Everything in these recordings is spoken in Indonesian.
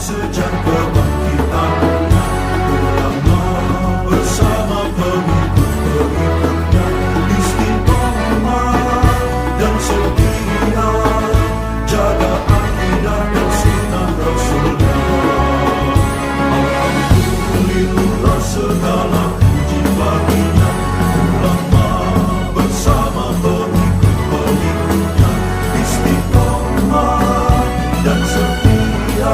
sejak kebangkitannya, ulama bersama pengikut-pengikutnya istiqomah dan setia, jaga akidah dan sunnah Rasulnya. Alhamdulillah segala puji baginya, ulama bersama pengikut-pengikutnya istiqomah dan setia,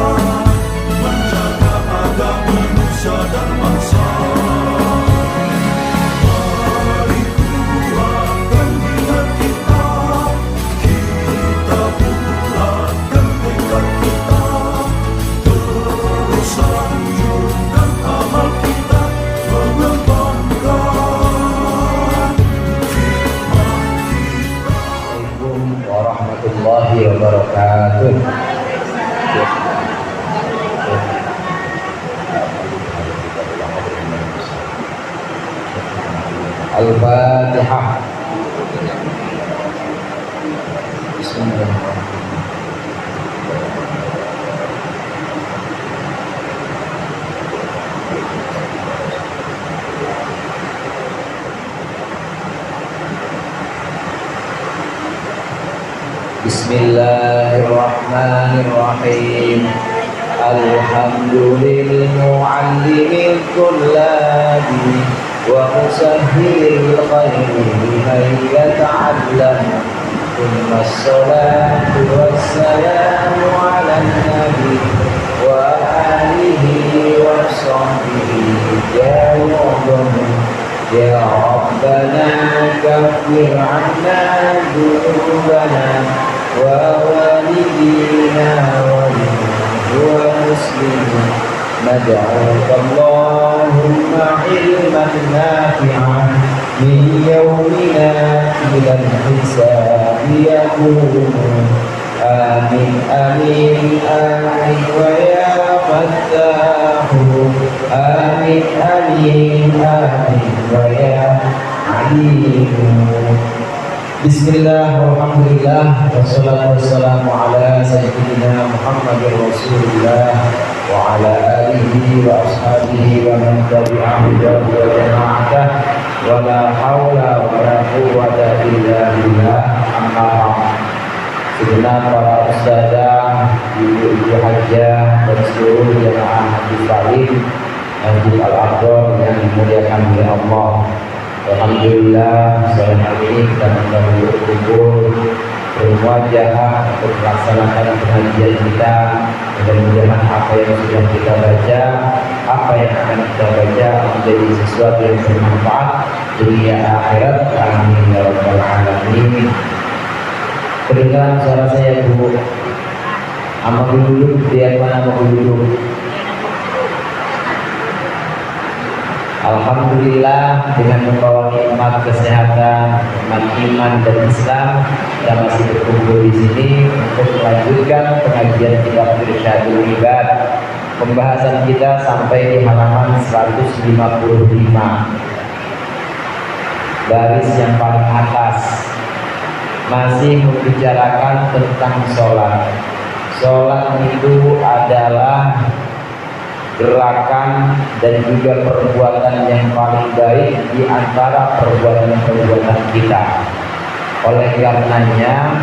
menjaga agama manusia dan bangsa. Mari kuatkan niat kita, kita bulatkan tekad kita, terus lanjutkan amal kita, mengembangkan hikmah kita. Assalamualaikum warahmatullahi wabarakatuh. Al-Fatihah. Bismillahirrahmanirrahim. Bismillahirrahmanirrahim. Alhamdulillahil mu'allimil kullabi wa musahhilil khairi liman yata'allam. Thumma assalatu wassalamu ala nabi wa alihi wa sahbihi ya Rabbana kaffir 'anna dhunubana wa walidina wa muslimin nad'uka Allahumma ilman nafi'an min yawmina ila al-hisab yakun. Amin amin amin wa ya fattahu. Amin amin amin wa ya alim. Bismillah, walhamdulillah, wassalatu wassalamu ala sayyidina Muhammadir Rasulullah wa ala alihi wa ashabihi wa man tabi'ahu wa jama'atah wa la hawla wa la quwwata illa billah. Amma ba'd. Segenap para ustadzah, ibu-ibu hajjah dan seluruh jemaah Haji Salim Masjid Al-Aqsa yang dimuliakan oleh Allah. Alhamdulillah, sore hari ini kita kembali berkumpul bermuajahah untuk melaksanakan pengajian kita. Mudah-mudahan apa yang sudah kita baca, apa yang akan kita baca menjadi sesuatu yang bermanfaat dunia akhirat. Amin ya rabbal alamin. Kedengaran suara saya, Bu? Ama duduk, biar mana mau duduk? Alhamdulillah, dengan membawa nikmat kesehatan, nikmat iman dan Islam, kita masih berkumpul di sini untuk melanjutkan pengajian kitab Irsyadul Ibad. Pembahasan kita sampai di halaman 155, baris yang paling atas, masih membicarakan tentang sholat. Sholat itu adalah gerakan dan juga perbuatan yang paling baik di antara perbuatan-perbuatan kita. Oleh karenanya,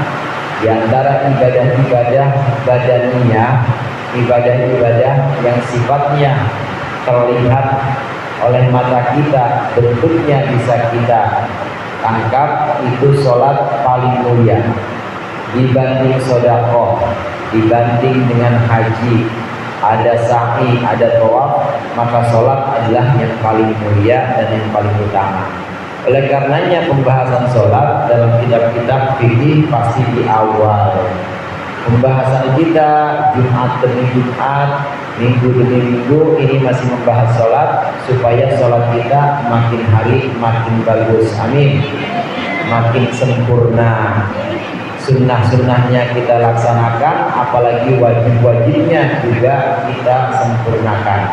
di antara ibadah-ibadah badaniyah, ibadah-ibadah yang sifatnya terlihat oleh mata kita, bentuknya bisa kita tangkap, itu sholat paling mulia dibanding sedekah, dibanding dengan haji. Ada sa'i, ada tawaf, maka sholat adalah yang paling mulia dan yang paling utama. Oleh karenanya pembahasan sholat dalam kitab-kitab fikih pasti di awal. Pembahasan kita Jumat demi Jumat, minggu demi minggu, ini masih membahas sholat supaya sholat kita makin hari makin bagus. Amin. Makin sempurna. Sunnah-sunnahnya kita laksanakan, apalagi wajib-wajibnya juga kita sempurnakan.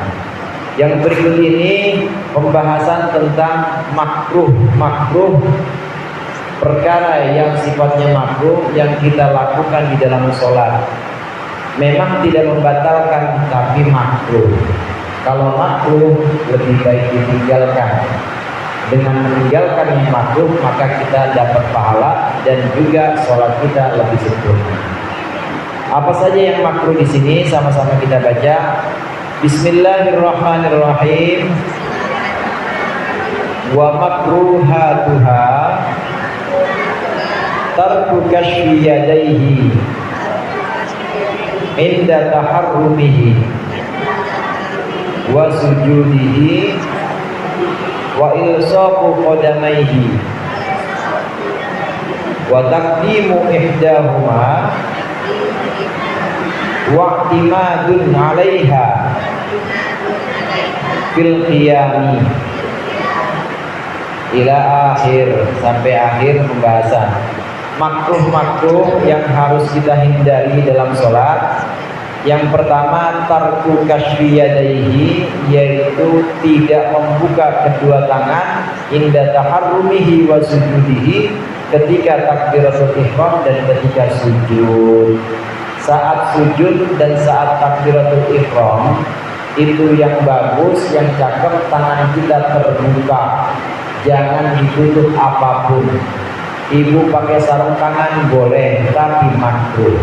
Yang berikut ini pembahasan tentang makruh perkara yang sifatnya makruh yang kita lakukan di dalam sholat. Memang tidak membatalkan, tapi makruh. Kalau makruh lebih baik ditinggalkan. Dengan meninggalkan yang makruh maka kita dapat pahala dan juga sholat kita lebih sempurna. Apa saja yang makruh di sini? Sama-sama kita baca. Bismillahirrahmanirrahim. Wa makruhatuha tarku kashfi yadayhi inda taharrumihi wa sujudihi wa ilsaqu qadamaihi wa taqdimu ihdahuma wa i'timadun 'alaiha fil qiyami ila akhir, sampai akhir pembahasan. Makruh-makruh yang harus kita hindari dalam sholat. Yang pertama, tarku kashfi yadaihi, yaitu tidak membuka kedua tangan inda taharrumihi wa sujudihi, ketika takbiratul ihram dan ketika sujud. Saat sujud dan saat takbiratul ihram itu yang bagus, yang cakep, tangan kita terbuka, jangan ditutup apapun. Ibu pakai sarung tangan boleh, tapi makruh.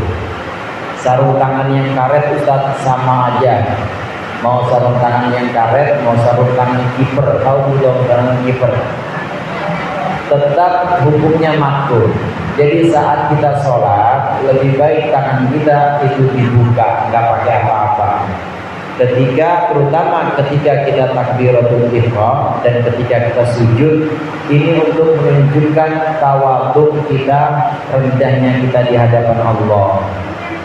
Sarung tangan yang karet Ustaz sama aja. Mau sarung tangan yang karet, mau sarung tangan kiper, tahu belum sarung kiper? Tetap hukumnya makruh. Jadi saat kita sholat lebih baik tangan kita itu dibuka, nggak pakai apa-apa. Terutama ketika kita takbiratul ihram dan ketika kita sujud, ini untuk menunjukkan tawadhu kita, rendahnya kita di hadapan Allah.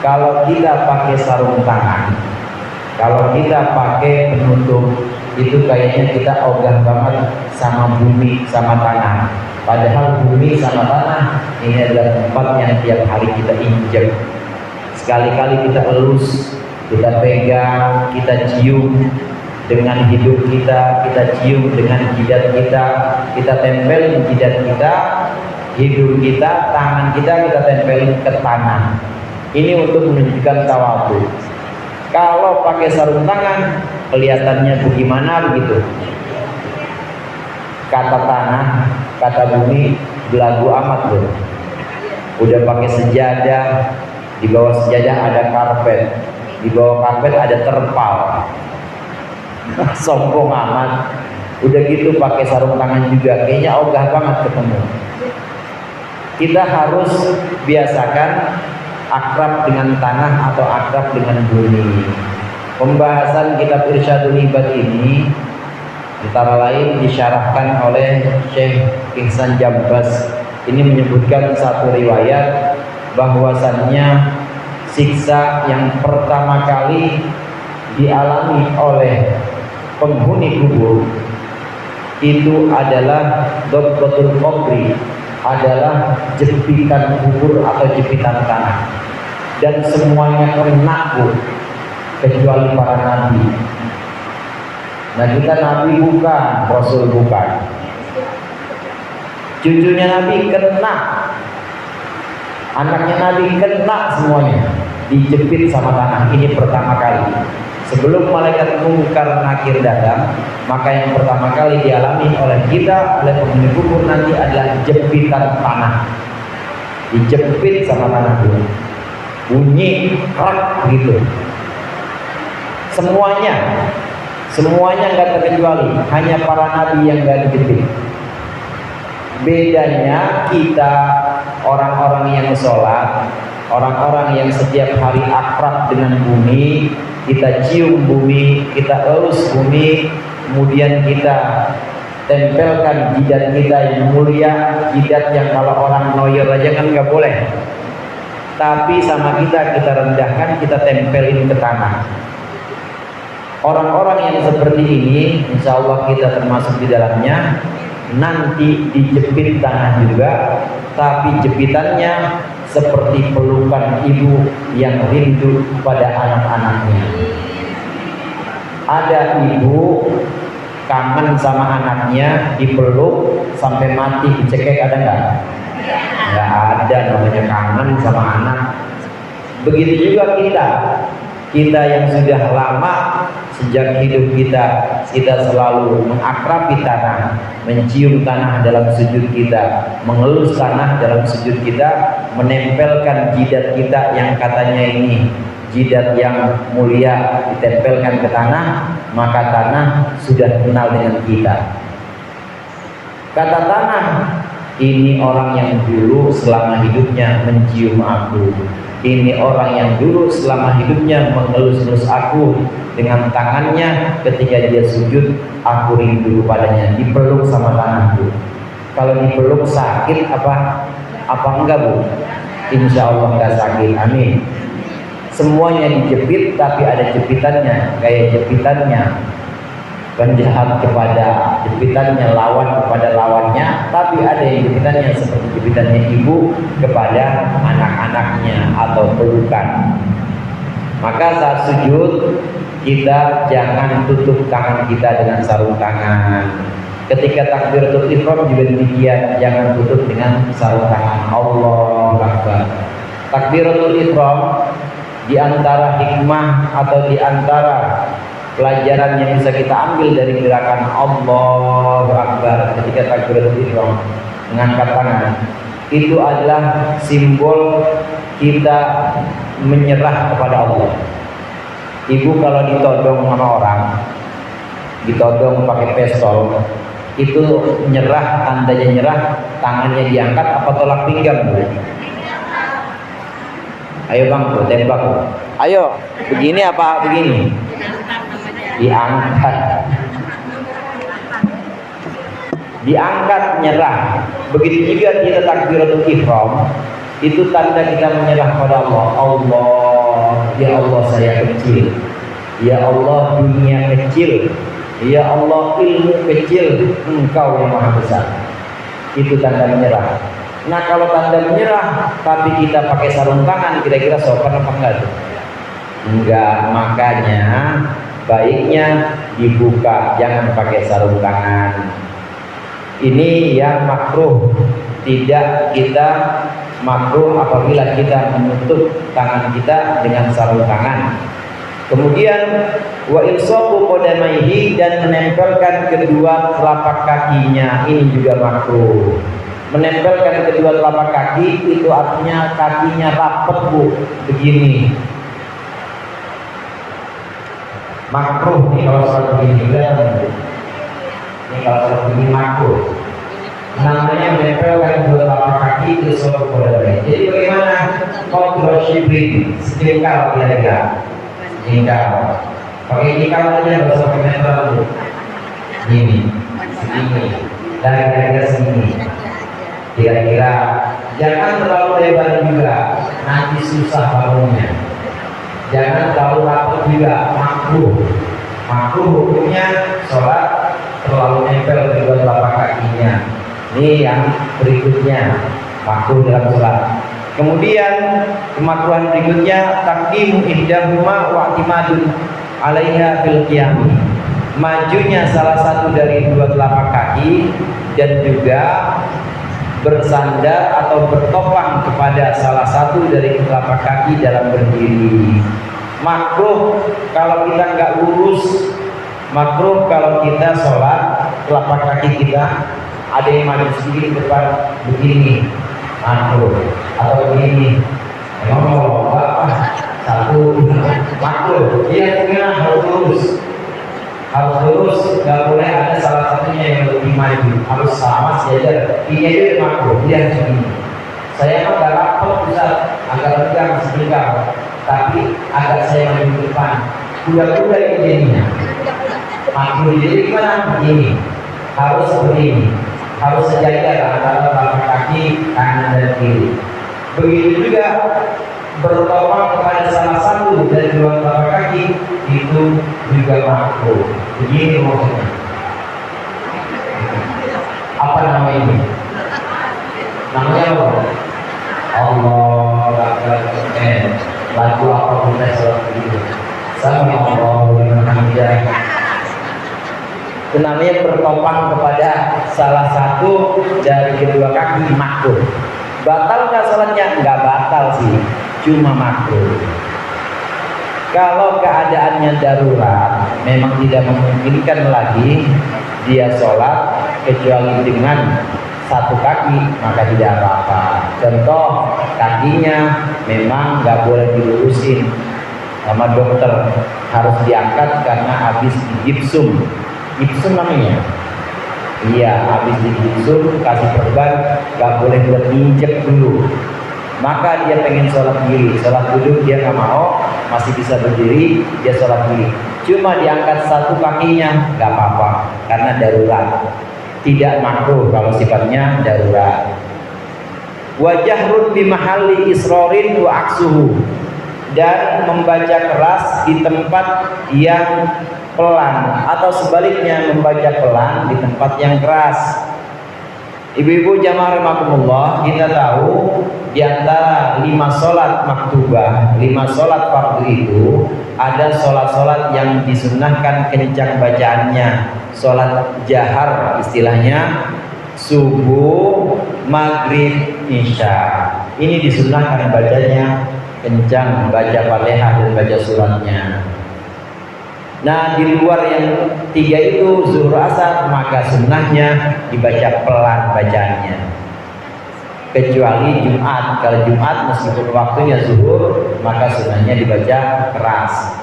Kalau kita pakai sarung tangan, kalau kita pakai penutup, itu kayaknya kita ogah banget sama bumi, sama tanah. Padahal bumi sama tanah ini adalah tempat yang tiap hari kita injek. Sekali-kali kita elus, kita pegang, kita cium dengan hidung kita cium dengan jidat kita tempelin jidat kita, hidung kita, tangan kita tempelin ke tanah. Ini untuk menunjukkan tawadhu. Kalau pakai sarung tangan kelihatannya bagaimana begitu? Kata tanah, kata bumi belagu amat loh. Udah pakai sejadah, di bawah sejadah ada karpet, di bawah karpet ada terpal. Sombong amat. Udah gitu pakai sarung tangan juga, kayaknya ogah banget ketemu. Kita harus biasakan akrab dengan tanah atau akrab dengan bumi. Pembahasan kitab Irsyadul Ibad ini antara lain disyarahkan oleh Syekh Ihsan Jambas. Ini menyebutkan satu riwayat bahwasannya siksa yang pertama kali dialami oleh penghuni kubur itu adalah dhabbatul qabri, adalah jepitan kubur atau jepitan tanah, dan semuanya kena kecuali para nabi. Nah, kita nabi bukan, rasul bukan, cucunya nabi kena, anaknya nabi kena, semuanya dijepit sama tanah. Ini pertama kali. Sebelum malaikat mungkar nakir datang, maka yang pertama kali dialami oleh kita, oleh penghuni kubur nanti adalah jepitan tanah. Dijepit sama tanah dulu, bunyi kerak gitu. Semuanya nggak terkecuali, hanya para nabi yang nggak dijepit. Bedanya kita orang-orang yang sholat, orang-orang yang setiap hari akrab dengan bumi, kita cium bumi, kita elus bumi, kemudian kita tempelkan jidat kita yang mulia, jidat yang kalau orang noyer aja kan nggak boleh. Tapi sama kita rendahkan, kita tempelin ke tanah. Orang-orang yang seperti ini, insya Allah kita termasuk di dalamnya. Nanti dijepit tanah juga, tapi jepitannya seperti pelukan ibu yang rindu pada anak-anaknya. Ada ibu kangen sama anaknya, dipeluk sampai mati, dicekek, ada nggak? Nggak ada namanya kangen sama anak. Begitu juga kita yang sudah lama sejak hidup kita selalu mengakrabi tanah, mencium tanah dalam sujud kita, mengelus tanah dalam sujud kita, menempelkan jidat kita yang katanya ini jidat yang mulia ditempelkan ke tanah, maka tanah sudah kenal dengan kita. Kata tanah, ini orang yang dulu selama hidupnya mencium aku. Ini orang yang dulu selama hidupnya mengelus-elus aku dengan tangannya ketika dia sujud, aku rindu kepadanya, dipeluk sama tanganku. Kalau dipeluk sakit apa enggak, Bu? Insya Allah enggak sakit, amin. Semuanya dijepit, tapi ada jepitannya, kayak jepitannya penjahat kepada jepitannya, lawan kepada lawannya, tapi ada yang jepitannya seperti jepitannya ibu kepada anak-anaknya atau pelukan. Maka saat sujud kita jangan tutup tangan kita dengan sarung tangan. Ketika takbiratul ihram juga demikian, jangan tutup dengan sarung tangan. Allahu Akbar. Takbiratul ihram di antara hikmah atau di antara pelajaran yang bisa kita ambil dari gerakan Allahu Akbar ketika takbiratul ihram, mengangkat tangan, itu adalah simbol kita menyerah kepada Allah. Ibu kalau ditodong sama orang, ditodong pakai pistol, itu nyerah, tandanya nyerah, tangannya diangkat apa tolak pinggang, Bu? Ayo Bang, Bu, tembak, Bu. Ayo, begini apa begini? Diangkat nyerah. Begitu juga kita takbiratul ihram, itu tanda kita menyerah pada Allah. Allah, ya Allah saya kecil, ya Allah dunia kecil, ya Allah ilmu kecil, Engkau yang maha besar. Itu tanda menyerah. Nah kalau tanda menyerah tapi kita pakai sarung tangan, kira-kira sopan apa enggak tuh? Enggak, makanya baiknya dibuka, jangan pakai sarung tangan. Ini yang makruh. Tidak kita makruh apabila kita menutup tangan kita dengan sarung tangan. Kemudian wa ilsaqu qadamaihi, dan menempelkan kedua telapak kakinya, ini juga makruh. Menempelkan kedua telapak kaki itu artinya kakinya rapat, Bu, begini. Makruh nih kalau seperti ini, ini kalau seperti ini makruh. Namanya menempelkan kedua telapak kaki itu suatu kodam. Jadi bagaimana? Kontrol shibrin, sejengkal kira-kira, sejengkal. Pakai jengkal aja, nggak usah pakai meter, Bu. Ini, segini, dan kira-kira segini. Kira-kira jangan terlalu lebar juga, nanti susah bangunnya. Jangan terlalu rapat juga, makruh. Makruh hukumnya sholat terlalu nempel kedua telapak kakinya. Ini yang berikutnya, makruh dalam sholat. Kemudian kemakruhan berikutnya, taqdimu ihdahuma wa i'timadun 'alaiha fil qiyam. Majunya salah satu dari dua telapak kaki dan juga bersandar atau bertopang kepada salah satu dari telapak kaki dalam berdiri. Makruh kalau kita nggak lurus, makruh kalau kita sholat telapak kaki kita ada yang maju sedikit depan begini, makruh, atau begini. Ngomong satu, makruh. Dia punya harus lurus. Harus lurus, nggak boleh ada salah satunya yang lebih maju, harus sama saja. Ini aja makruh, dia harus begini. Saya mah nggak rapat, bisa agak tegang sedikit, tapi agak saya maju ke depan. Kuda-kuda ini jadinya. Makruh jadi gimana? Begini, harus seperti ini, harus sejajar antara telapak kaki kanan dan kiri. Begitu juga bertopang kepada salah satu dari dua telapak kaki, itu juga makruh. Begini maksudnya. Apa nama ini? Namanya apa? Allah Akbar. Lagu apa pun begitu. Sami Allahu liman hamidah. Itu namanya bertopang kepada salah satu dari kedua kaki, makruh. Batal nggak sholatnya? Nggak batal sih. cuma makruh. Kalau keadaannya darurat, memang tidak memungkinkan lagi dia sholat kecuali dengan satu kaki, maka tidak apa-apa. Contoh, kakinya memang nggak boleh dilurusin sama dokter, harus diangkat karena habis digipsum. Gipsum namanya. Iya, habis digipsum, kasih perban, nggak boleh buat injek dulu. Maka dia pengen sholat diri, sholat duduk dia nggak mau, masih bisa berdiri, dia sholat diri. Cuma diangkat satu kakinya, nggak apa-apa, karena darurat. Tidak makruh kalau sifatnya darurat. Wajahrun bimahalli isrorin wa aksuhu, dan membaca keras di tempat yang pelan, atau sebaliknya membaca pelan di tempat yang keras. Ibu-ibu jamaah rahimakumullah, kita tahu di antara 5 sholat maktubah, 5 sholat fardu itu ada sholat-sholat yang disunnahkan kencang bacaannya. Sholat jahar istilahnya, subuh, maghrib, isya. Ini disunnahkan bacanya kencang, baca Fatihah dan baca suratnya. Nah, di luar yang 3 itu zuhur asar, maka sunnahnya dibaca pelan bacaannya. Kecuali Jumat, kalau Jumat meskipun waktunya zuhur, maka sunnahnya dibaca keras.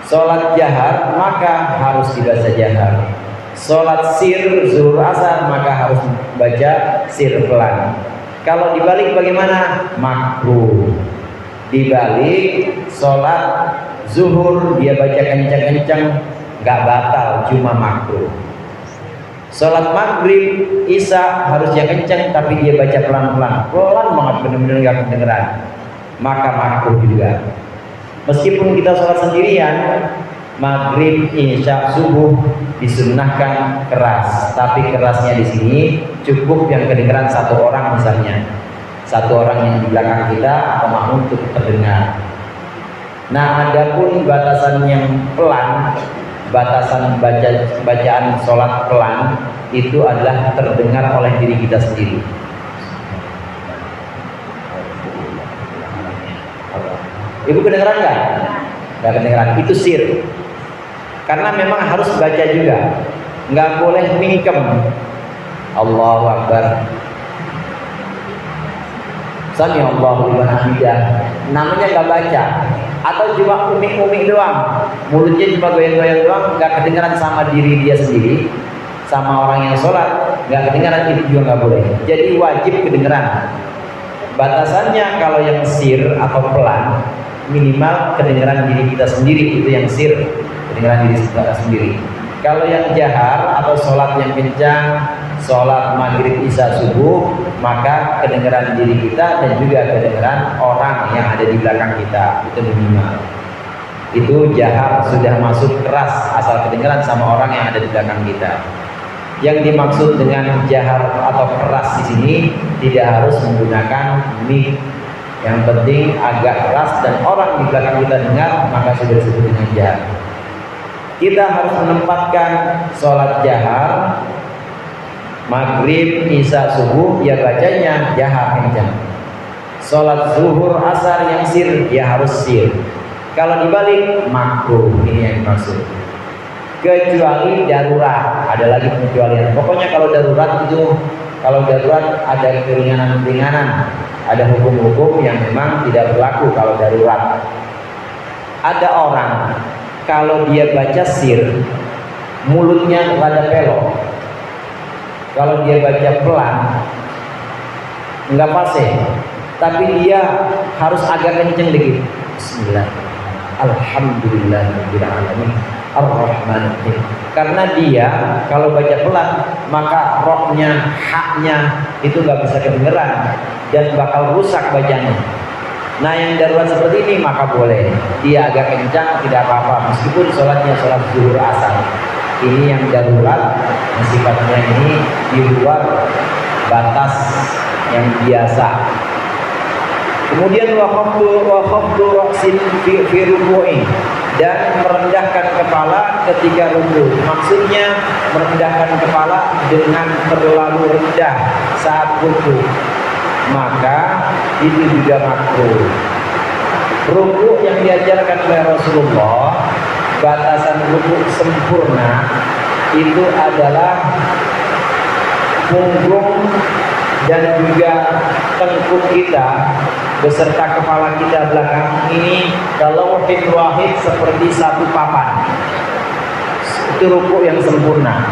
Sholat jahar maka harus dibaca jahar. Sholat sir zuhur asar maka harus baca sir pelan. Kalau dibalik bagaimana? Makruh. Dibalik sholat zuhur dia baca kencang-kencang, nggak batal, cuma makruh. Sholat maghrib, isya harusnya kencang, tapi dia baca pelan-pelan, pelan banget, benar-benar nggak kedengeran, maka makruh juga. Meskipun kita sholat sendirian, maghrib, isya, subuh disunnahkan keras, tapi kerasnya di sini cukup yang kedengeran 1 orang misalnya, 1 orang yang di belakang kita atau makmum untuk terdengar. Nah, adapun batasan yang pelan, batasan bacaan sholat pelan itu adalah terdengar oleh diri kita sendiri. Ibu kedengeran nggak? Nggak kedengeran. Itu sir. Karena memang harus baca juga, nggak boleh mingkem. Allahu Akbar. Sami Allahu liman hamidah. Namanya nggak baca. Atau cuma umik-umik doang, mulutnya cuma goyang-goyang doang, nggak kedengaran sama diri dia sendiri, sama orang yang sholat, nggak kedengaran, itu juga nggak boleh. Jadi wajib kedengaran. Batasannya kalau yang sir atau pelan, minimal kedengaran diri kita sendiri, itu yang sir, kedengaran diri kita sendiri. Kalau yang jahar atau sholat yang kencang, sholat maghrib, isya, subuh, maka kedengaran diri kita dan juga kedengaran orang yang ada di belakang kita, itu minimal. Itu jahar, sudah masuk keras, asal kedengaran sama orang yang ada di belakang kita. Yang dimaksud dengan jahar atau keras di sini tidak harus menggunakan mic. Yang penting agak keras dan orang di belakang kita dengar, maka sudah disebut dengan jahar. Kita harus menempatkan sholat jahar, maghrib, isya, subuh, ya bacanya jahar kencang. Sholat zuhur, asar yang sir, ya harus sir. Kalau dibalik, makruh, ini yang dimaksud. Kecuali darurat, ada lagi pengecualian. Pokoknya kalau darurat itu, kalau darurat ada keringanan-keringanan, ada hukum-hukum yang memang tidak berlaku kalau darurat. Ada orang kalau dia baca sir, mulutnya rada pelok. Kalau dia baca pelan, nggak pase, tapi dia harus agak kenceng dikit. Bismillah, Alhamdulillahirabbil alamin, Ar-Rahmanir-Rahim. Karena dia kalau baca pelan, maka rohnya, haknya itu nggak bisa kedengeran dan bakal rusak bacanya. Nah, yang darurat seperti ini maka boleh dia agak kencang, tidak apa-apa, meskipun sholatnya sholat zuhur asar. Ini yang darurat, yang sifatnya ini di luar batas yang biasa. Kemudian wa khafdu ra'sin fi ruku'i, dan merendahkan kepala ketika ruku. Maksudnya merendahkan kepala dengan terlalu rendah saat ruku, maka itu juga makruh. Ruku yang diajarkan oleh Rasulullah, batasan ruku sempurna itu adalah punggung dan juga tengkuk kita beserta kepala kita belakang ini kalau wahid seperti satu papan. Itu ruku yang sempurna.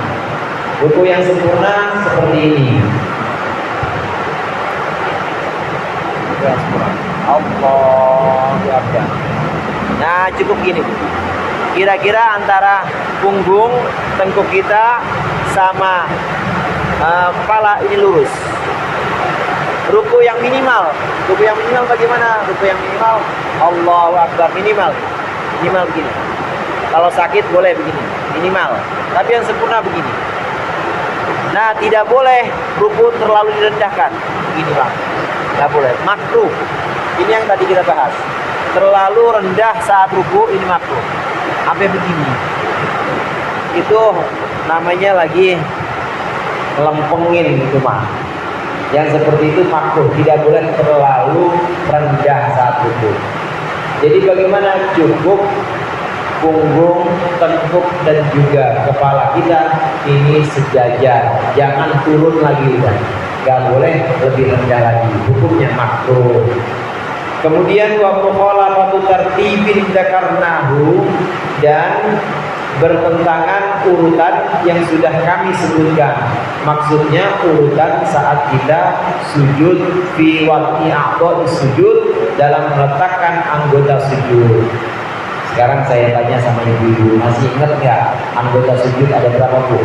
Ruku yang sempurna seperti ini. Allahu Akbar. Nah, cukup gini. Kira-kira antara punggung, tengkuk kita sama kepala ini lurus. Ruku yang minimal bagaimana? Ruku yang minimal, Allahu Akbar, minimal begini. Kalau sakit boleh begini, minimal. Tapi yang sempurna begini. Nah, tidak boleh ruku terlalu direndahkan, begini bang. Tidak boleh, makruh. Ini yang tadi kita bahas. Terlalu rendah saat ruku ini makruh. Sampai begini. Itu namanya lagi lempengin itu mah. Yang seperti itu makruh, tidak boleh terlalu rendah saat ruku. Jadi bagaimana? Cukup punggung, tengkuk dan juga kepala kita ini sejajar, jangan turun lagi kan. Gak boleh lebih rendah lagi, hukumnya makruh. Kemudian wa mukhalafatu tartibin dzakarnahu, dan bertentangan urutan yang sudah kami sebutkan. Maksudnya urutan saat kita sujud fi waqti a'dha'i sujud, dalam meletakkan anggota sujud. Sekarang saya tanya sama ibu-ibu, masih ingat nggak anggota sujud ada berapa, Bu?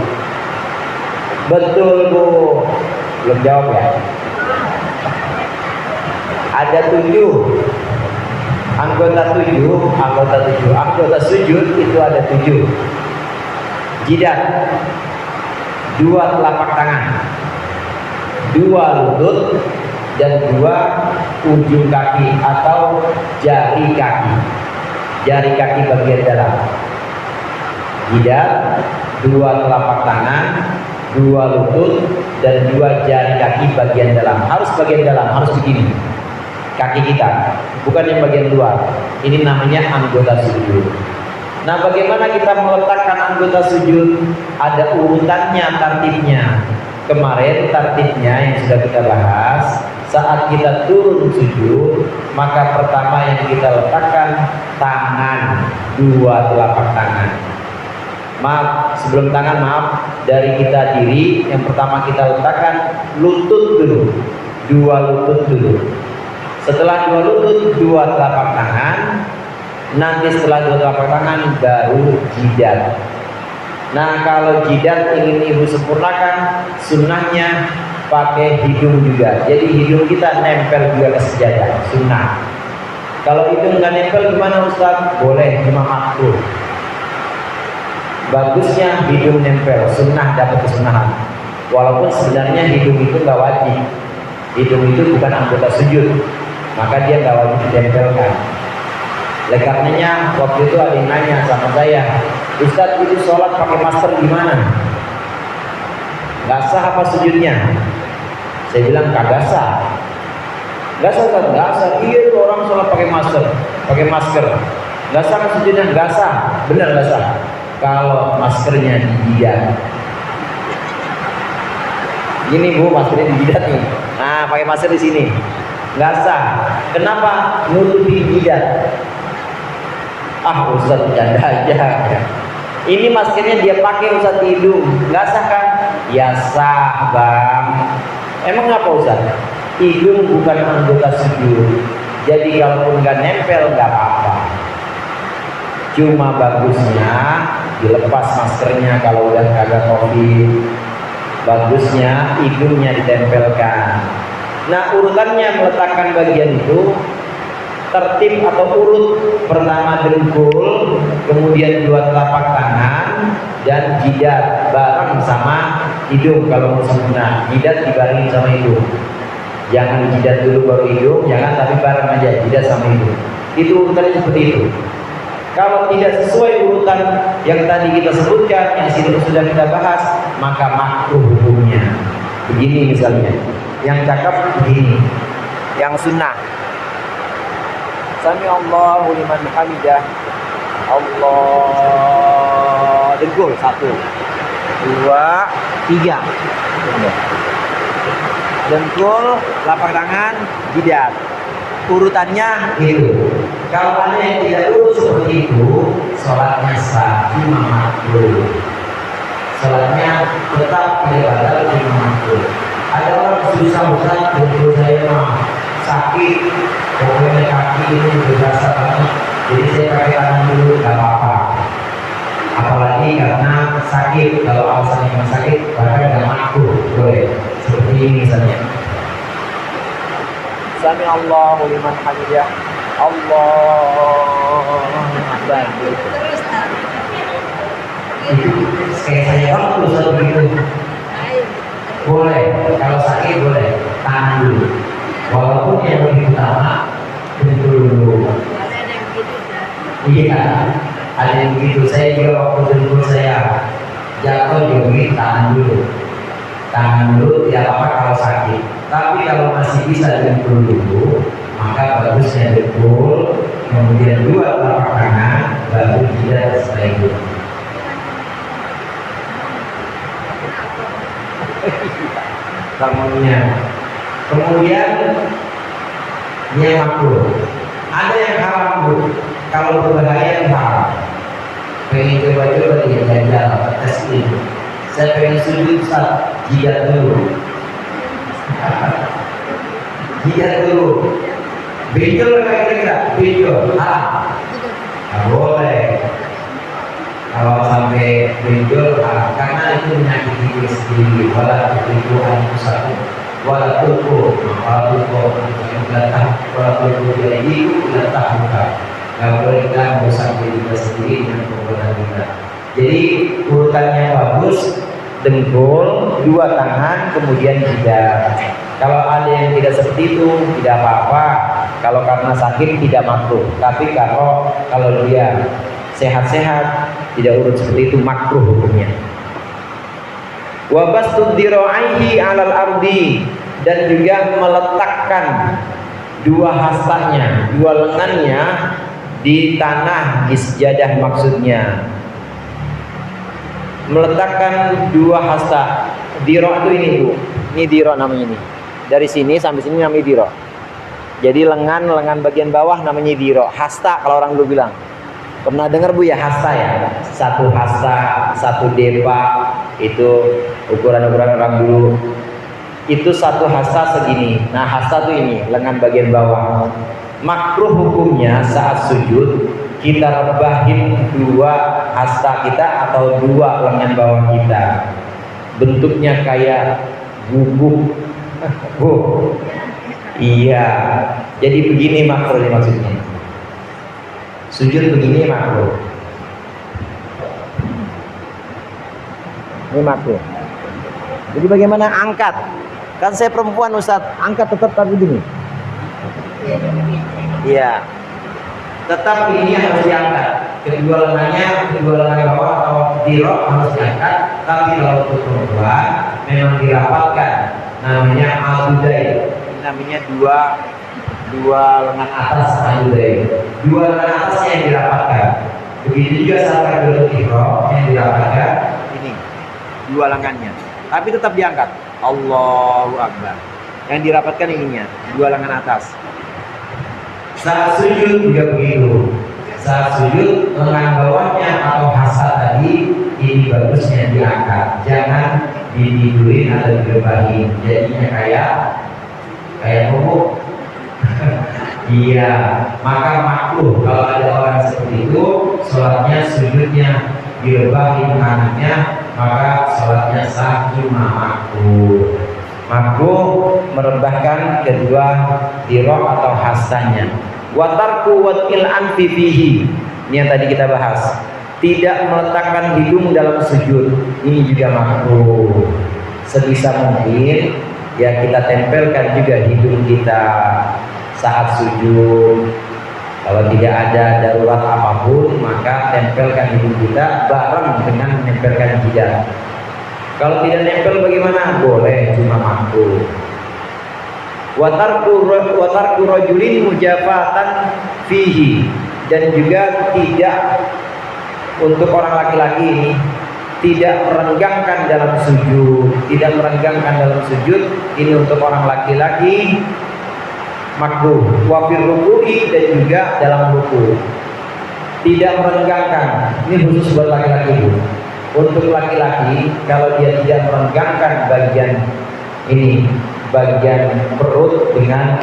Betul, Bu. Belum jawab ya? Ada 7 anggota sujud itu ada 7. Jidat, 2 telapak tangan, 2 lutut, dan 2 ujung kaki atau jari kaki. Jari kaki bagian dalam. Jidat, 2 telapak tangan, 2 lutut, dan 2 jari kaki bagian dalam. Harus bagian dalam, harus begini. Kaki kita, bukan yang bagian luar. Ini namanya anggota sujud. Nah, bagaimana kita meletakkan anggota sujud? Ada urutannya, tartibnya. Kemarin tartibnya yang sudah kita bahas, saat kita turun sujud, maka pertama yang kita letakkan tangan, 2 telapak tangan. Maaf, sebelum tangan, maaf, dari kita diri, yang pertama kita letakkan lutut dulu, 2 lutut dulu. Setelah 2 lutut, 2 telapak tangan. Nanti setelah 2 telapak tangan baru jidat. Nah, kalau jidat ingin ibu sempurnakan, sunnahnya pakai hidung juga. Jadi hidung kita nempel juga ke sejadah, sunnah. Kalau hidung nggak nempel gimana, Ustaz? Boleh, cuma makruh. Bagusnya hidung nempel, sunnah dapat kesunahan. Walaupun sebenarnya hidung itu nggak wajib. Hidung itu bukan anggota sujud, maka dia nggak wajib ditempelkan. Lekatnya waktu itu ada yang nanya sama saya, Ustaz, itu sholat pakai masker gimana? Nggak sah apa sujudnya? Saya bilang kagak sah. Nggak sah kan? Nggak sah. Iya, orang sholat pakai masker. Nggak sah kan sujudnya? Nggak sah. Benar nggak sah? Kalau maskernya di jidat. Gini, Bu, maskernya di jidat nih. Nah, pakai masker di sini. Nggak sah. Kenapa? Nutupi jidat. Ah, Ustaz bercanda aja. Ini maskernya dia pakai Ustaz di hidung, nggak sah kan? Ya sah, Bang. Emang apa Ustaz? Hidung bukan anggota sujud, jadi kalaupun nggak nempel nggak apa-apa. Cuma bagusnya dilepas maskernya kalau udah kagak COVID. Bagusnya hidungnya ditempelkan. Nah, urutannya meletakkan bagian itu tertib atau urut, pertama dengkul, kemudian 2 telapak tangan, dan jidat bareng sama hidung. Kalau mau sempurna, jidat dibarengi sama hidung. Jangan jidat dulu baru hidung, jangan, tapi bareng aja jidat sama hidung. Itu urutannya seperti itu. Kalau tidak sesuai urutan yang tadi kita sebutkan, yang sudah kita bahas, maka makruh hukumnya. Begini misalnya, yang cakep begini, yang sunnah. Sami Allahu liman hamidah. Allah. Dengkul 1 2 3. Dengkul, telapak tangan, jidat. Urutannya itu. Kalau ada yang tidak urut seperti itu, sholatnya sah, cuma makruh. Sholatnya tetap tidak batal, cuma makruh. Ada orang susah Ustaz, dengkul saya mah sakit, pokoknya kaki ini berasa banget, jadi saya pakai tangan dulu, gak apa-apa. Apalagi karena sakit, kalau alasannya cuma sakit, bahkan gak makruh, boleh. Seperti ini misalnya. Sami Allahu liman hamidah. Allahu Akbar. Itu kayak saya waktu seperti itu. Boleh, kalau sakit boleh, tahan dulu. Walaupun yang lebih utama, dengkul dulu. Iya, ada yang begitu. Saya juga waktu dengkul saya jatuh juga begitu, tahan dulu. Tahan dulu, tidak apa-apa kalau sakit. Tapi kalau masih bisa dengkul dulu, maka bagusnya dengkul, kemudian 2 telapak tangan, baru jidat setelah itu. Bangunnya. Kemudian ini yang makruh. Ada yang haram bu. Kalau berbahaya haram. Pengen coba-coba dia jajal tes ini. Saya pengen sujud saat jidat dulu. Jidat dulu. Benjol kayak kira-kira. Benjol. Nggak boleh. Kalau sampai benjol, karena itu menyakiti diri sendiri. Walau itu satu, walau jadi letak muka. Nggak boleh kita merusak diri kita sendiri dengan perbuatan kita. Jadi urutannya bagus, dengkul, 2 tangan, kemudian jidat. Kalau ada yang tidak seperti itu, tidak apa-apa. Kalau karena sakit tidak makruh. Tapi kalau dia sehat-sehat, tidak urut seperti itu, makruh hukumnya. Wa bastud diraihi 'alal ardi, dan juga meletakkan 2 hastanya, 2 lengannya di tanah, di sejadah maksudnya. Meletakkan 2 hasta. Diro itu ini Bu. Ini diro namanya ini. Dari sini sampai sini namanya diro. Jadi lengan bagian bawah namanya diro. Hasta kalau orang dulu bilang. Pernah dengar Bu ya hasta ya? 1 hasta, 1 depa, itu ukuran-ukuran orang dulu. Itu 1 hasta segini. Nah hasta tuh ini, lengan bagian bawah. Makruh hukumnya saat sujud kita rebahin 2 hasta kita atau 2 lengan bawah kita. Bentuknya kayak guguk. Bu. Iya. Jadi begini makruhnya maksudnya. Sujud begini makruh. Ini makruh. Jadi bagaimana angkat? Kan saya perempuan Ustadz, angkat tetap tapi begini. Iya. Tetap ini harus diangkat. Kedua lengannya, kedua lengan bawah atau dirok harus diangkat. Tapi kalau untuk perempuan memang dirapatkan. Namanya al-budai. Ini namanya dua lengan atas al-budai. 2 lengan atasnya yang dirapatkan. Begitu juga saat berbentuk ihram yang dirapatkan ini 2 lengannya. Tapi tetap diangkat. Allahu Akbar. Yang dirapatkan ininya 2 lengan atas. Saat sujud juga begitu. Saat sujud lengan bawahnya atau hasa tadi ini bagusnya diangkat. Jangan ditidurin atau direbahin. Jadinya kayak pupuk. Iya, maka makruh kalau ada orang seperti itu, sholatnya sujudnya direbahin kanannya, maka sholatnya sah, cuma makruh. Makruh merebahkan kedua dirok atau hastanya. Watarku watil anfi fihi. Ini yang tadi kita bahas. Tidak meletakkan hidung dalam sujud. Ini juga makruh. Sebisa mungkin ya kita tempelkan juga hidung kita saat sujud. Kalau tidak ada darurat apapun, maka tempelkan hidung kita bareng dengan menempelkan jidat. Kalau tidak nempel bagaimana? Boleh, cuma makruh. wa tarku rajulin mujafatan fihi, dan juga tidak untuk orang laki-laki ini tidak merenggangkan dalam sujud, ini untuk orang laki-laki makruh. Wa fir ruku'i, dan juga dalam ruku tidak merenggangkan, ini khusus buat laki-laki Bu. Untuk laki-laki kalau dia tidak merenggangkan bagian ini, bagian perut dengan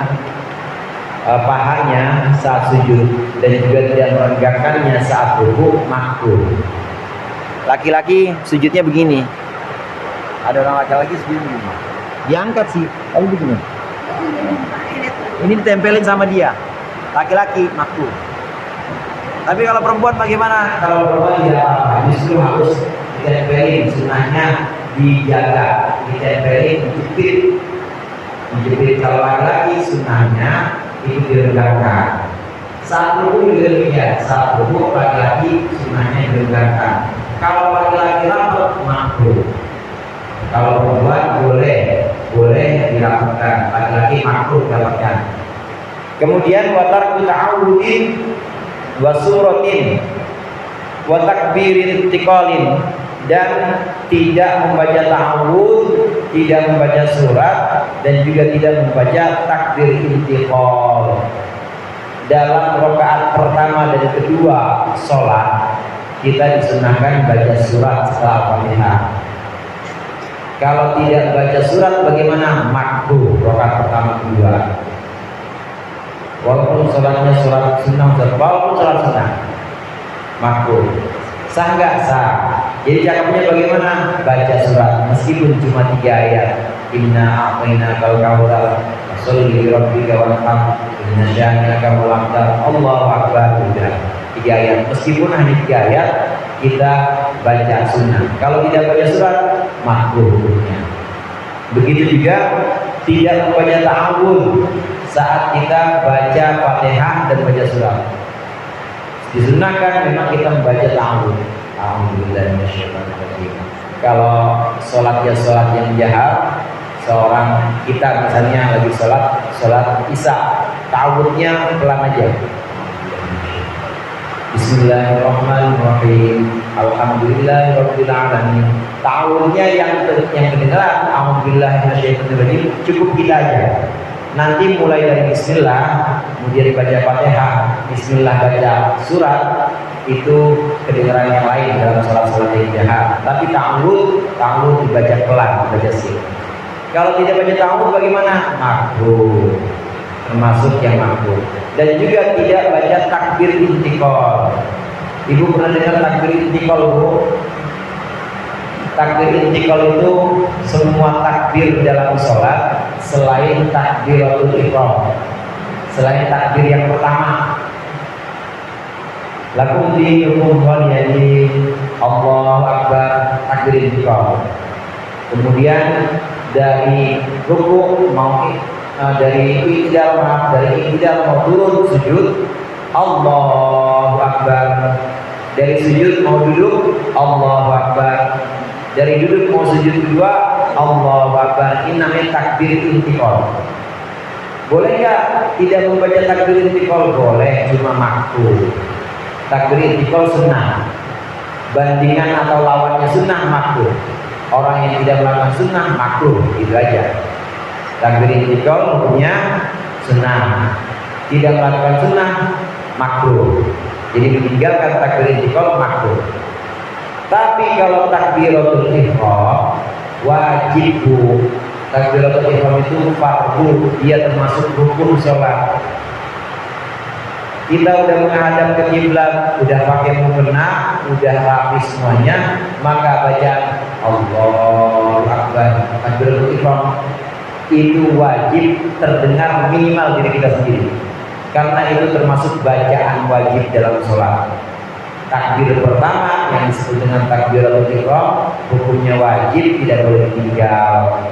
pahanya saat sujud, dan juga tidak merenggangkannya saat ruku, makruh. Laki-laki sujudnya begini, ada orang laki-laki sujud begini, diangkat sih, tapi begini, ini ditempelin sama dia, laki-laki makruh. Tapi kalau perempuan bagaimana? Kalau perempuan tidak apa-apa, justru harus ditempelin, sunnahnya dijaga, ditempelin, dijepit. Kalau laki-laki sunnahnya itu direnggangkan. Saat ruku juga demikian, saat ruku laki-laki sunnahnya direnggangkan. Kalau laki-laki rapat makruh. Kalau perempuan boleh dilakukan, laki-laki makruh dilakukan. Kemudian watarku ta'awudin wa suratin wa takbirin tiqalin, dan tidak membaca ta'awud, tidak membaca surat, dan juga tidak membaca takbir intiqal. Dalam rakaat pertama dan kedua sholat kita disunahkan baca surat setelah Fatihah. Kalau tidak baca surat bagaimana? Makruh rakaat pertama kedua. Walaupun sholatnya sholat sunnah, walaupun sholat sunnah makruh. Sah nggak? Sah. Jadi cakapnya bagaimana? Baca surat meskipun cuma 3 ayat. Inna a'tayna kal kautsar sholli li rabbika wanhar inna syani'aka wal abtar. Allahu akbar. 3 ayat. Meskipun hanya 3 ayat kita baca sunnah. Kalau tidak baca surat makruh hukumnya. Begitu juga tidak membaca ta'awudz saat kita baca Fatihah dan baca surat. Disunahkan memang kita membaca ta'awudz. Alhamdulillah minasyaitonirrajim. Kalau sholatnya sholat yang jahar, seorang kita misalnya lagi sholat isya, ta'awudznya pelan aja. Bismillahirrahmanirrahim. Alhamdulillahirabbil alamin. Ta'awudznya yang kedengaran, Alhamdulillah minasyaitonirrajim, cukup kita aja. Nanti mulai dari bismillah, kemudian baca Fatihah, bismillah baca surat, itu kedengaran yang lain dalam sholat-sholat yang jahar. Tapi ta'awudz dibaca pelan, dibaca sir. Kalau tidak baca ta'awudz bagaimana? Makruh, termasuk yang makruh. Dan juga tidak baca takbir intiqal. Ibu pernah dengar takbir intiqal, Bu? Takbir intiqal itu semua takbir dalam sholat selain takbiratul ihram, selain takbir yang pertama. Lakum dinukum waliyadin, Allahu akbar, takbir intiqal. Kemudian dari ruku mau dari i'tidal mau turun sujud, Allahu akbar. Dari sujud mau duduk, Allahu akbar. Dari duduk mau sujud kedua, Allahu akbar. Ini namanya takbir intiqal. Boleh nggak tidak membaca takbir intiqal? Boleh, cuma makruh. Takbir intiqal sunnah. Bandingan atau lawannya sunnah makruh. Orang yang tidak melakukan sunnah makruh, itu aja. Takbir intiqal hukumnya sunnah. Tidak melakukan sunnah makruh. Jadi meninggalkan takbir intiqal makruh. Tapi kalau takbiratul ihram wajib, Bu. Takbiratul ihram itu fardu, dia termasuk rukun sholat. Kita udah menghadap ke kiblat, udah pakai mukena, udah rapi semuanya, maka bacaan Allahu akbar, takbiratul ihram itu wajib terdengar minimal diri kita sendiri. Karena itu termasuk bacaan wajib dalam sholat. Takbir pertama yang disebut dengan takbiratul ihram hukumnya wajib, tidak boleh ditinggal.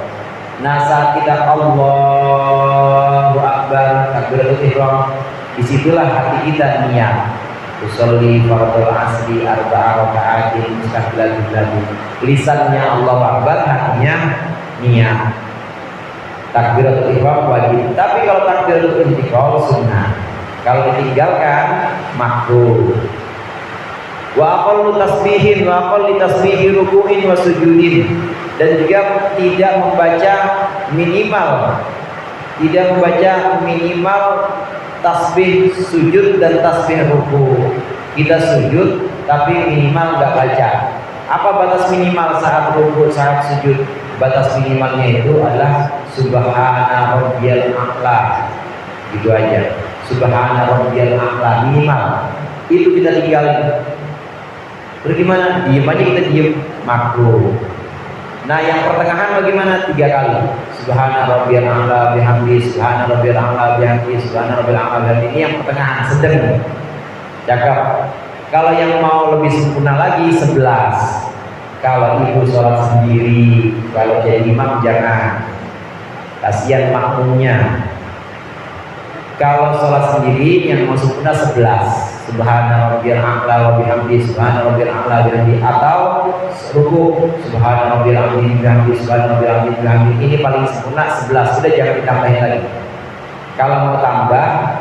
Nah, saat kita Allahu akbar takbiratul ihram, disitulah hati kita niat. Usolli fardhu asri arba'a raka'atin mustaqbilal qiblah. Lisannya Allahu akbar, hatinya niat. Takbiratul ihram wajib. Tapi kalau takbiratul intiqal sunnah. Kalau ditinggalkan makruh. Wa aqallu tasbihin wa aqallu tasbihi ruku'in wa sujudin. Dan juga tidak membaca minimal tasbih sujud dan tasbih ruku. Kita sujud tapi minimal nggak baca. Apa batas minimal saat ruku, saat sujud? Batas minimalnya itu adalah subhana rabbiyal a'la. Gitu aja. Subhana rabbiyal a'la minimal. Itu kita tinggalin. Terus gimana? Diem aja, kita diem, makruh. Nah, yang pertengahan bagaimana? 3 kali. Subhana rabbiyal a'la bihamdi, subhana rabbiyal a'la bihamdi, subhana rabbiyal a'la bihamdi. Ini yang pertengahan, sedang. Cakep. Kalau yang mau lebih sempurna lagi 11. Kalau ibu sholat sendiri, kalau jadi imam jangan. Kasihan makmumnya. Kalau sholat sendiri yang mau sempurna 11. Subhana rabbiyal a'la wa bihamdi, subhana rabbiyal a'la bihamdi, atau ruku subhana rabbiyal a'la bihamdi, subhana rabbiyal a'la bihamdi. Ini paling sempurna 11. Sudah, jangan ditambahin lagi. Kalau mau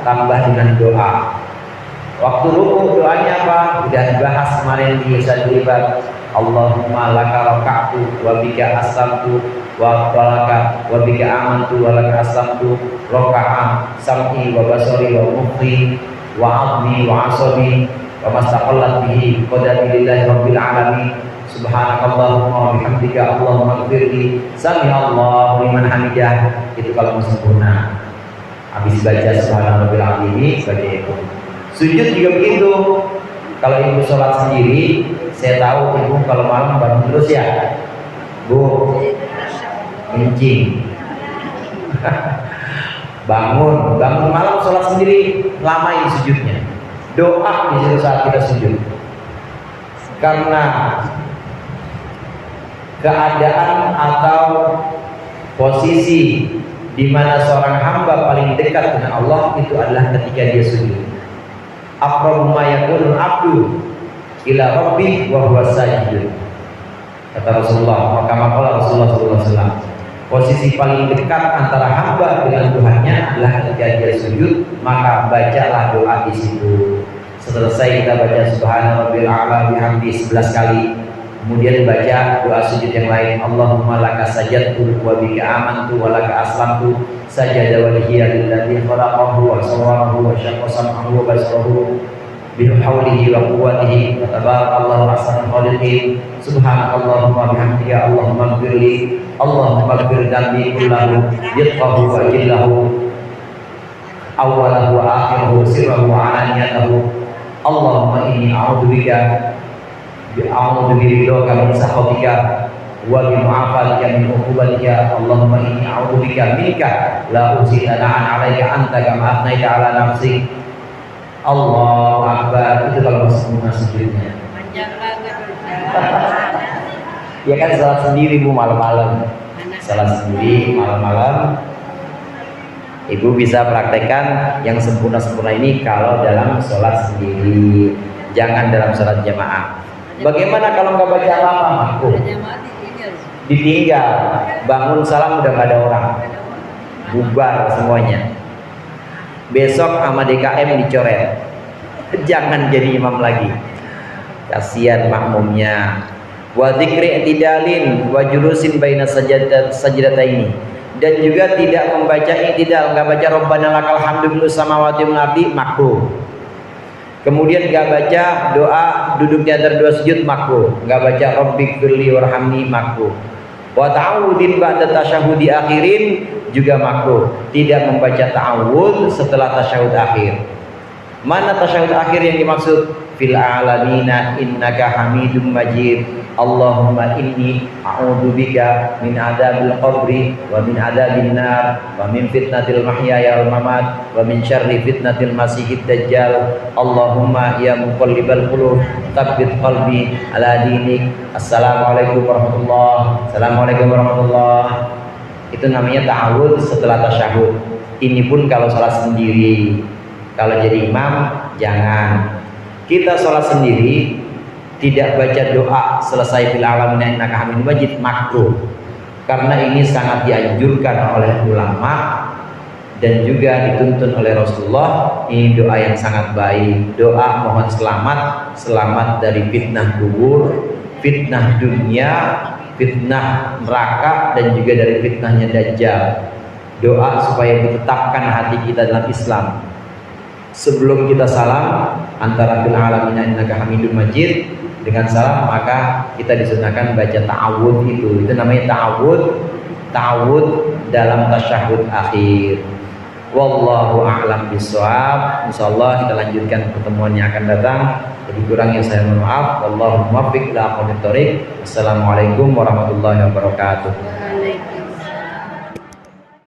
tambah dengan doa. Waktu ruku doanya apa? Sudah dibahas kemarin di Ustaz Libat. Allahumma laka raka'tu wa bika aslamtu wa laka wa bika amantu wa laka aslamtu raka'an sam'i wa basari wa mukhi wa 'azmi wa 'asabi wa mastaqallat bihi qadami lillahi rabbil alamin. Subhanakallahumma wa bihamdika Allahumma ighfirli sami Allahu liman hamidah. Itu kalau mau sempurna. Habis baca subhanarabbil azim ini sebagai itu. Sujud juga begitu. Kalau ibu sholat sendiri, saya tahu ibu kalau malam bangun terus ya, Bu, kencing. bangun malam sholat sendiri, lamain sujudnya. Doa di situ saat kita sujud. Karena keadaan atau posisi di mana seorang hamba paling dekat dengan Allah itu adalah ketika dia sujud. Aqrabu ma yakunul abdu ila rabbih wa huwa sajid. Kata Rasulullah, maka Rasulullah SAW, posisi paling dekat antara hamba dengan Tuhannya adalah ketika dia sujud, maka bacalah doa di situ. Selesai kita baca subhana rabbil a'la bihamdi 11 kali. Kemudian baca doa sujud yang lain. Allahumma laka sajadtu wa bika amantu wa laka aslamtu. Sajada wajhiya lilladzi khalaqahu wa sawwarahu wa syaqqa sam'ahu wa basarahu bihaulihi wa quwwatihi wa tabarakallahu ahsanul khaliqin. Subhanakallahumma bihamdika Allahumma ighfirli Allahumma ighfir dhanbi kullahu diqqahu wa jillahu awwalahu wa akhirahu sirrahu wa alaniyatahu. Allahumma inni a'udzubika biridhoka min sakhatika wa bi mu'afatika min uqubatika. Allahumma inni a'udzubika minka la uhsi thana'an 'alaika anta kama afnaita 'ala nafsik. Allahu akbar. Itu kalau sempurna sujudnya. Ya kan salat sendiri Bu malam-malam. Salat sendiri malam-malam. Ibu bisa praktekkan yang sempurna-sempurna ini kalau dalam sholat sendiri, jangan dalam sholat jamaah. Bagaimana kalau nggak baca apa-apa? Makruh. Ditinggal, bangun salam udah nggak ada orang, bubar semuanya. Besok sama DKM dicoret, jangan jadi imam lagi. Kasihan makmumnya. Wa dzikri i'tidalin wa julusin baina sajdataini. Dan juga tidak membaca i'tidal, nggak baca Rabbana lakal hamdu mil'us samawati wal ardi, makruh. Kemudian nggak baca doa duduk di antara dua sujud, makruh. Nggak baca Rabbighfirli warhamni, makruh. Wa ta'awudin ba'da tasyahudi akhirin juga makruh. Tidak membaca ta'awud setelah tasyahud akhir. Mana tasyahud akhir yang dimaksud? Fil alamina innaka hamidum majid. Allahumma inni a'udzubika min adzabil qabri wa min adzabin nar wa min fitnatil mahya wal mamat wa min syarri fitnatil masiihid dajjal. Allahumma ya muqallibal qulub tsabbit qalbi ala dinik. Assalamualaikum warahmatullahi. Assalamualaikum warahmatullahi. Itu namanya ta'awud setelah tasyahud. Ini pun kalau salat sendiri. Kalau jadi imam jangan. Kita salat sendiri tidak baca doa selesai fil alamin innaka hamidum majid, makruh. karena ini sangat dianjurkan oleh ulama dan juga dituntun oleh Rasulullah. Ini doa yang sangat baik, doa mohon selamat dari fitnah kubur, fitnah dunia, fitnah neraka, dan juga dari fitnahnya Dajjal. Doa supaya ditetapkan hati kita dalam Islam. Sebelum kita salam antara fil alamin innaka hamidum majid, dengan salam maka kita disunahkan baca ta'awud itu namanya ta'awud dalam tasyahud akhir. Wallahu a'lam bishawab. Insyaallah kita lanjutkan pertemuan yang akan datang. Jadi kurang yang saya mohon maaf. Wallahu muwaffiq ila aqwamit thoriq. Assalamualaikum warahmatullahi wabarakatuh.